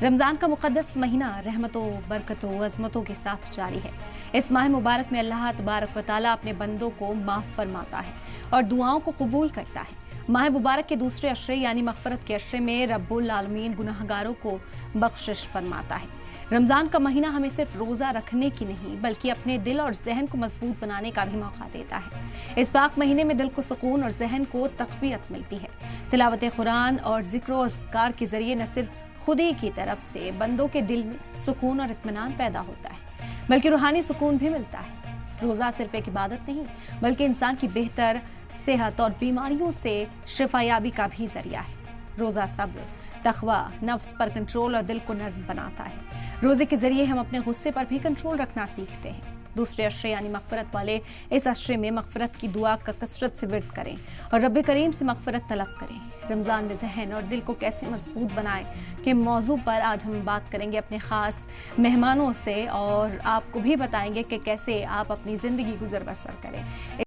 रमजान का मुक़द्दस महीना रहमतों, बरकतों, अज़मतों के साथ जारी है। इस माह मुबारक में अल्लाह तबारक व तआला अपने बंदों को माफ़ फरमाता है और दुआओं को कबूल करता है। माह मुबारक के दूसरे अशरे यानी मग़फ़िरत के अशरे में रब्बुल आलमीन गुनाहगारों को बख्शिश फरमाता है। रमजान का महीना हमें सिर्फ रोजा रखने की नहीं बल्कि अपने दिल और जहन को मजबूत बनाने का भी मौका देता है। इस पाक महीने में दिल को सुकून और जहन को तक़वियत मिलती है। तिलावत कुरान और ज़िक्र व अज़कार के जरिए न सिर्फ खुदी की तरफ से बंदों के दिल में सुकून और इत्मीनान पैदा होता है बल्कि रूहानी सुकून भी मिलता है। रोजा सिर्फ एक इबादत नहीं बल्कि इंसान की बेहतर सेहत और बीमारियों से शिफायाबी का भी जरिया है। रोजा सब्र, तक़वा, नफ्स पर कंट्रोल और दिल को नर्म बनाता है। रोजे के जरिए हम अपने गुस्से पर भी कंट्रोल रखना सीखते हैं। दूसरे अशरे यानी मग़फ़िरत वाले इस अशरे में मग़फ़िरत की दुआ का कसरत से विर्द करें और रब्बे करीम से मग़फ़िरत तलब करें। रमज़ान में जहन और दिल को कैसे मजबूत बनाएं के मौजू पर आज हम बात करेंगे अपने ख़ास मेहमानों से और आपको भी बताएंगे कि कैसे आप अपनी ज़िंदगी गुजर बसर करें।